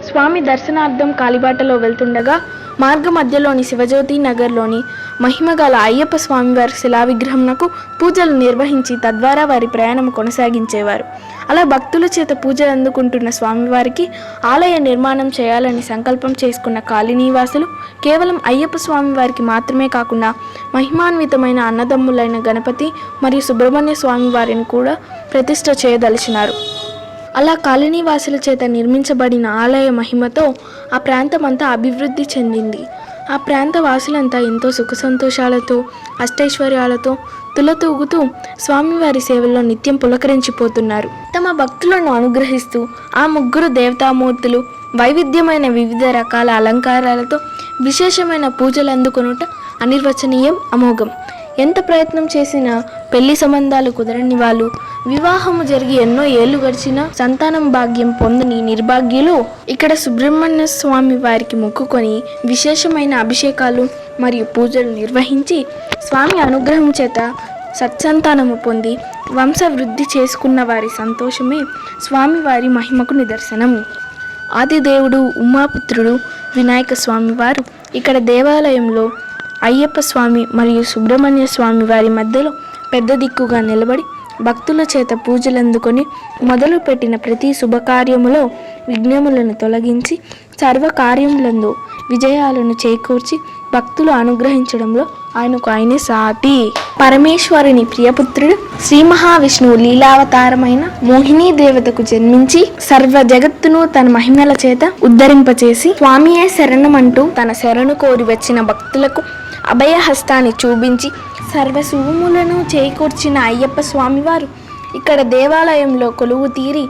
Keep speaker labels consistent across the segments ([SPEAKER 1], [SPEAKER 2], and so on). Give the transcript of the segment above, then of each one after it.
[SPEAKER 1] స్వామి దర్శనార్థం కాలిబాటలో వెళ్తుండగా మార్గ మధ్యలోని శివజ్యోతి నగర్లోని మహిమగల అయ్యప్ప స్వామివారి శిలా విగ్రహంనకు పూజలు నిర్వహించి తద్వారా వారి ప్రయాణం కొనసాగించేవారు. అలా భక్తుల చేత పూజలు అందుకుంటున్న స్వామివారికి ఆలయ నిర్మాణం చేయాలని సంకల్పం చేసుకున్న కాలనీవాసులు కేవలం అయ్యప్ప స్వామివారికి మాత్రమే కాకుండా మహిమాన్వితమైన అన్నదమ్ములైన గణపతి మరియు సుబ్రహ్మణ్య స్వామి వారిని కూడా ప్రతిష్ఠ చేయదలిచినారు. అలా కాలనీవాసుల చేత నిర్మించబడిన ఆలయ మహిమతో ఆ ప్రాంతం అంతా అభివృద్ధి చెందింది. ఆ ప్రాంత వాసులంతా ఎంతో సుఖ సంతోషాలతో అష్టైశ్వర్యాలతో తులతూగుతూ స్వామివారి సేవల్లో నిత్యం పులకరించిపోతున్నారు. తమ భక్తులను అనుగ్రహిస్తూ ఆ ముగ్గురు దేవతామూర్తులు వైవిధ్యమైన వివిధ రకాల అలంకారాలతో విశేషమైన పూజలు అందుకొనుట అనిర్వచనీయం, అమోఘం. ఎంత ప్రయత్నం చేసినా పెళ్లి సంబంధాలు కుదరని వాళ్ళు, వివాహము జరిగి ఎన్నో ఏళ్లు గడిచినా సంతానం భాగ్యం పొందని నిర్భాగ్యులు ఇక్కడ సుబ్రహ్మణ్య స్వామి వారికి మొక్కుకొని విశేషమైన అభిషేకాలు మరియు పూజలు నిర్వహించి స్వామి అనుగ్రహం చేత సత్సంతానము పొంది వంశవృద్ధి చేసుకున్న వారి సంతోషమే స్వామివారి మహిమకు నిదర్శనం. ఆదిదేవుడు ఉమాపుత్రుడు వినాయక స్వామివారు ఇక్కడ దేవాలయంలో అయ్యప్ప స్వామి మరియు సుబ్రహ్మణ్య స్వామి వారి మధ్యలో పెద్ద దిక్కుగా నిలబడి భక్తుల చేత పూజలందుకొని మొదలుపెట్టిన ప్రతి శుభకార్యములో విఘ్నములను తొలగించి సర్వకార్యములందు విజయాలను చేకూర్చి భక్తులు అనుగ్రహించడంలో ఆయనే సాటి. పరమేశ్వరుని ప్రియపుత్రుడు శ్రీ మహావిష్ణువు లీలావతారమైన మోహినీ దేవతకు జన్మించి సర్వ జగత్తును తన మహిమల చేత ఉద్ధరింపచేసి స్వామియే శరణమంటూ తన శరణు కోరి వచ్చిన భక్తులకు అభయహస్తాన్ని చూపించి సర్వశుభములను చేకూర్చిన అయ్యప్ప స్వామివారు ఇక్కడ దేవాలయంలో కొలువు తీరి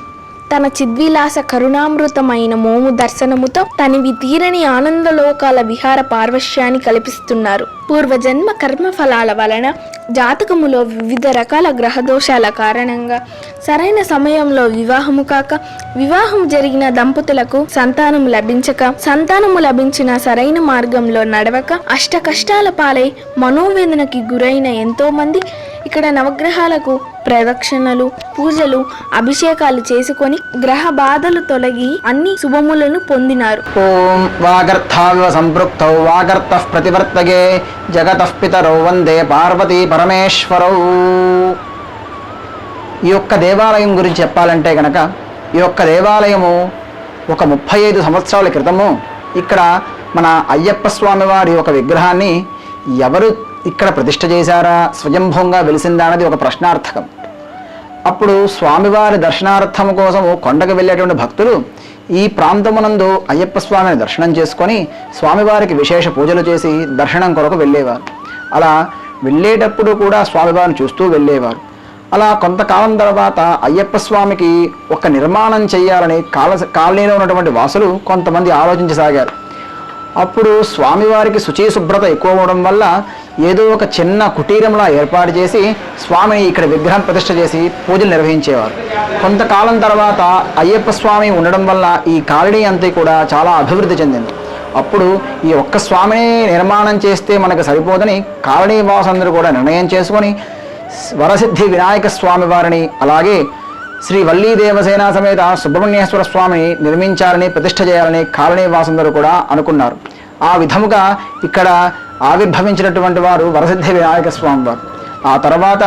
[SPEAKER 1] తన చిద్విలాస కరుణామృతమైన మోము దర్శనముతో తనివి తీరని ఆనందలోకాల విహార పార్వశ్యాన్ని కల్పిస్తున్నారు. పూర్వజన్మ కర్మఫలాల వలన జాతకములో వివిధ రకాల గ్రహదోషాల కారణంగా సరైన సమయంలో వివాహము కాక, వివాహం జరిగిన దంపతులకు సంతానము లభించక, సంతానము లభించిన సరైన మార్గంలో నడవక అష్ట కష్టాల పాలై మనోవేదనకి గురైన ఎంతో మంది ఇక్కడ నవగ్రహాలకు ప్రదక్షిణలు, పూజలు, అభిషేకాలు చేసుకొని గ్రహ బాధలు తొలగి అన్ని శుభములను పొందినారు.
[SPEAKER 2] ఓం వాగర్థావివ సంపృక్తౌ వాగర్థః ప్రతివర్తగే జగతః పితరౌ వందే పార్వతీ పరమేశ్వరౌ. ఈ యొక్క దేవాలయం గురించి చెప్పాలంటే గనక ఈ యొక్క దేవాలయము ఒక 35 సంవత్సరాల క్రితము ఇక్కడ మన అయ్యప్ప స్వామి వారి ఒక విగ్రహాన్ని ఎవరు ఇక్కడ ప్రతిష్ఠ చేశారా, స్వయంభూంగా వెలిసిందా అనేది ఒక ప్రశ్నార్థకం. అప్పుడు స్వామివారి దర్శనార్థం కోసము కొండకు వెళ్ళేటువంటి భక్తులు ఈ ప్రాంతమునందు అయ్యప్ప స్వామిని దర్శనం చేసుకొని స్వామివారికి విశేష పూజలు చేసి దర్శనం కొరకు వెళ్ళేవారు. అలా వెళ్ళేటప్పుడు కూడా స్వామివారిని చూస్తూ వెళ్ళేవారు. అలా కొంతకాలం తర్వాత అయ్యప్ప స్వామికి ఒక నిర్మాణం చేయాలని కాలనీలో ఉన్నటువంటి వాసులు కొంతమంది ఆలోచించసాగారు. అప్పుడు స్వామివారికి శుచి శుభ్రత ఎక్కువ అవడం వల్ల ఏదో ఒక చిన్న కుటీరంలా ఏర్పాటు చేసి స్వామిని ఇక్కడ విగ్రహం ప్రతిష్ఠ చేసి పూజలు నిర్వహించేవారు. కొంతకాలం తర్వాత అయ్యప్ప స్వామి ఉండడం వల్ల ఈ కాలనీ అంతా కూడా చాలా అభివృద్ధి చెందింది. అప్పుడు ఈ ఒక్క స్వామిని నిర్మాణం చేస్తే మనకు సరిపోదని కాలనీ వాసులందరూ కూడా నిర్ణయం చేసుకొని వరసిద్ధి వినాయక స్వామి వారిని అలాగే శ్రీ వల్లీ దేవసేన సమేత సుబ్రహ్మణ్యేశ్వర స్వామిని నిర్మించాలని, ప్రతిష్ఠ చేయాలని కాలనీ వాసులందరూ కూడా అనుకున్నారు. ఆ విధముగా ఇక్కడ ఆవిర్భవించినటువంటి వారు వరసిద్ధి వినాయక స్వామి వారు. ఆ తర్వాత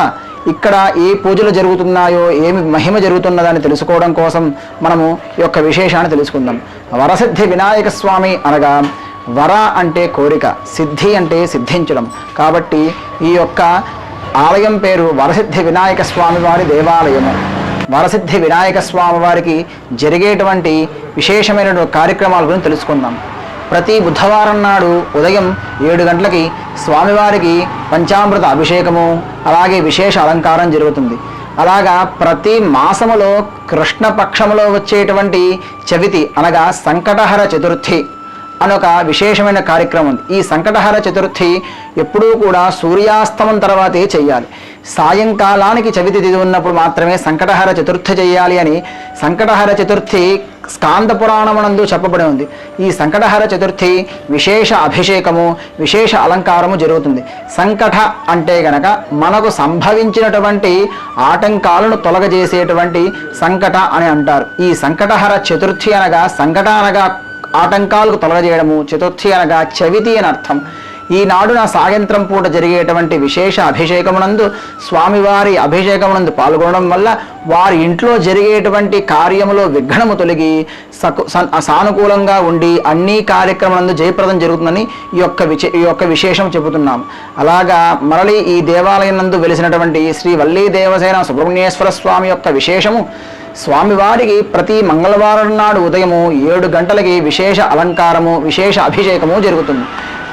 [SPEAKER 2] ఇక్కడ ఏ పూజలు జరుగుతున్నాయో, ఏమి మహిమ జరుగుతున్నదని తెలుసుకోవడం కోసం మనము ఈ యొక్క విశేషాన్ని తెలుసుకుందాం. వరసిద్ధి వినాయక స్వామి అనగా వర అంటే కోరిక, సిద్ధి అంటే సిద్ధించడం. కాబట్టి ఈ యొక్క ఆలయం పేరు వరసిద్ధి వినాయక స్వామి వారి దేవాలయము. వరసిద్ధి వినాయక స్వామి వారికి జరిగేటువంటి విశేషమైనటువంటి కార్యక్రమాల గురించి తెలుసుకుందాం. ప్రతి బుధవారం నాడు ఉదయం 7 గంటలకి స్వామివారికి పంచామృత అభిషేకము, అలాగే విశేష అలంకారం జరుగుతుంది. అలాగా ప్రతి మాసములో కృష్ణపక్షములో వచ్చేటువంటి చవితి అనగా సంకటహర చతుర్థి అనొక విశేషమైన కార్యక్రమం ఉంది. ఈ సంకటహర చతుర్థి ఎప్పుడూ కూడా సూర్యాస్తమం తర్వాతే చెయ్యాలి. సాయంకాలానికి చవితి తిథి ఉన్నప్పుడు మాత్రమే సంకటహర చతుర్థి చేయాలి అని సంకటహర చతుర్థి స్కాంద పురాణమునందు చెప్పబడి ఉంది. ఈ సంకటహర చతుర్థి విశేష అభిషేకము, విశేష అలంకారము జరుగుతుంది. సంకట అంటే గనక మనకు సంభవించినటువంటి ఆటంకాలను తొలగజేసేటువంటి సంకట అని అంటారు. ఈ సంకటహర చతుర్థి అనగా సంకట అనగా ఆటంకాలకు తొలగజేయడము, చతుర్థి అనగా చవితి అని అర్థం. ఈనాడున సాయంత్రం పూట జరిగేటువంటి విశేష అభిషేకమునందు స్వామివారి అభిషేకమునందు పాల్గొనడం వల్ల వారి ఇంట్లో జరిగేటువంటి కార్యములో విఘ్నము తొలగి సానుకూలంగా ఉండి అన్ని కార్యక్రమాలందు జయప్రదం జరుగుతుందని ఈ యొక్క విశేషం చెబుతున్నాం. అలాగా మరలి ఈ దేవాలయం నందు వెలిసినటువంటి శ్రీ వల్లీ దేవసేన సుబ్రహ్మణ్యేశ్వర స్వామి యొక్క విశేషము, స్వామివారికి ప్రతి మంగళవారం నాడు ఉదయము 7 గంటలకి విశేష అలంకారము, విశేష అభిషేకము జరుగుతుంది.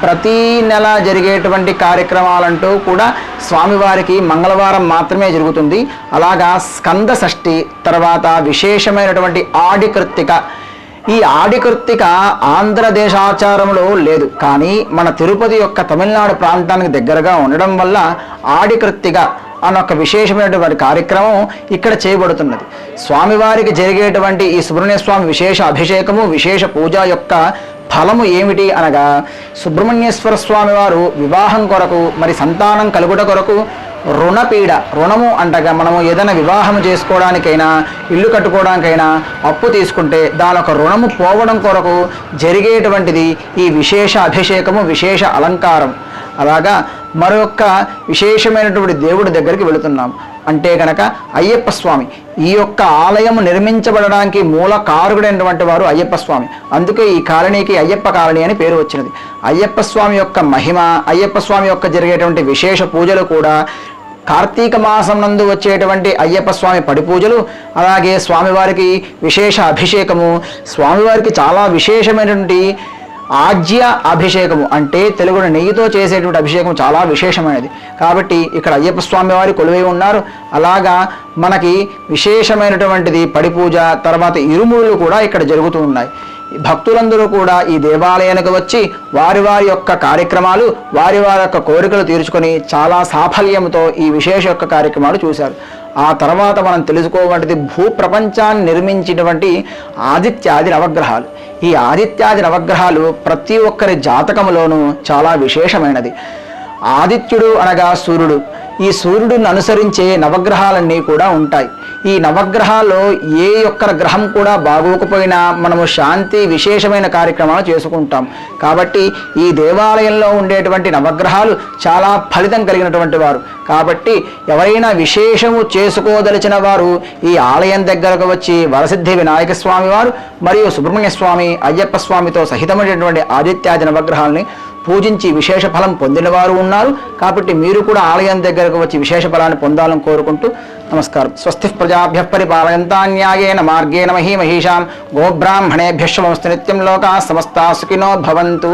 [SPEAKER 2] ప్రతి నెల జరిగేటువంటి కార్యక్రమాలంటూ కూడా స్వామివారికి మంగళవారం మాత్రమే జరుగుతుంది. అలాగా స్కంద షష్ఠి తర్వాత విశేషమైనటువంటి ఆడికృత్తిక. ఈ ఆడికృత్తిక ఆంధ్రదేశాచారంలో లేదు, కానీ మన తిరుపతి యొక్క తమిళనాడు ప్రాంతానికి దగ్గరగా ఉండడం వల్ల ఆడికృత్తిక అనొక విశేషమైనటువంటి కార్యక్రమం ఇక్కడ చేయబడుతున్నది. స్వామివారికి జరిగేటువంటి ఈ సుబ్రహ్మణ్య స్వామి విశేష అభిషేకము, విశేష పూజ యొక్క ఫలము ఏమిటి అనగా, సుబ్రహ్మణ్యేశ్వర స్వామి వారు వివాహం కొరకు మరి సంతానం కలుగుట కొరకు రుణపీడ, రుణము అంటగా మనము ఏదైనా వివాహం చేసుకోవడానికైనా ఇల్లు కట్టుకోవడానికైనా అప్పు తీసుకుంటే దాని ఒక రుణము పోవడం కొరకు జరిగేటువంటిది ఈ విశేష అభిషేకము, విశేష అలంకారం. అలాగా మరొక విశేషమైనటువంటి దేవుడి దగ్గరికి వెళుతున్నాం. అంటే కనుక అయ్యప్ప స్వామి. ఈ యొక్క ఆలయం నిర్మించబడడానికి మూల కారకుడైనటువంటి వారు అయ్యప్ప స్వామి. అందుకే ఈ కాలనీకి అయ్యప్ప కాలనీ అని పేరు వచ్చినది. అయ్యప్ప స్వామి యొక్క మహిమ, అయ్యప్ప స్వామి యొక్క జరిగేటువంటి విశేష పూజలు కూడా కార్తీక మాసం నందు వచ్చేటువంటి అయ్యప్ప స్వామి పడి పూజలు, అలాగే స్వామివారికి విశేష అభిషేకము, స్వామివారికి చాలా విశేషమైనటువంటి ఆజ్య అభిషేకము అంటే తెలుగులో నెయ్యితో చేసేటువంటి అభిషేకం చాలా విశేషమైనది. కాబట్టి ఇక్కడ అయ్యప్ప స్వామి వారి కొలువై ఉన్నారు. అలాగా మనకి విశేషమైనటువంటిది పడి పూజ, తర్వాత ఇరుముడులు కూడా ఇక్కడ జరుగుతూ ఉన్నాయి. భక్తులందరూ కూడా ఈ దేవాలయానికి వచ్చి వారి వారి యొక్క కార్యక్రమాలు, వారి వారి యొక్క కోరికలు తీర్చుకొని చాలా సాఫల్యంతో ఈ విశేష యొక్క కార్యక్రమాలు చూశారు. ఆ తర్వాత మనం తెలుసుకోవాల్సింది భూప్రపంచాన్ని నిర్మించినటువంటి ఆదిత్యాది నవగ్రహాలు. ఈ ఆదిత్యాది నవగ్రహాలు ప్రతి ఒక్కరి జాతకములోనూ చాలా విశేషమైనది. ఆదిత్యుడు అనగా సూర్యుడు. ఈ సూర్యుడిని అనుసరించే నవగ్రహాలన్నీ కూడా ఉంటాయి. ఈ నవగ్రహాల్లో ఏ ఒక్క గ్రహం కూడా బాగోకపోయినా మనము శాంతి విశేషమైన కార్యక్రమాలు చేసుకుంటాం. కాబట్టి ఈ దేవాలయంలో ఉండేటువంటి నవగ్రహాలు చాలా ఫలితం కలిగినటువంటి వారు. కాబట్టి ఎవరైనా విశేషము చేసుకోదలిచిన వారు ఈ ఆలయం దగ్గరకు వచ్చి వరసిద్ధి వినాయక స్వామి వారు మరియు సుబ్రహ్మణ్య స్వామి, అయ్యప్ప స్వామితో సహితమైనటువంటి ఆదిత్యాది నవగ్రహాలని పూజించి విశేష ఫలం పొందిన వారు ఉన్నారు. కాబట్టి మీరు కూడా ఆలయం దగ్గరకు వచ్చి విశేష ఫలాన్ని పొందాలని కోరుకుంటూ నమస్కారం. స్వస్తి ప్రజాభ్యః పరిపాలయంతాం న్యాయేన మార్గేణ మహీమహీషాం గోబ్రాహ్మణేభ్యః శుభమస్తు నిత్యం లోకాః సమస్తాః సుఖినో భవంతు.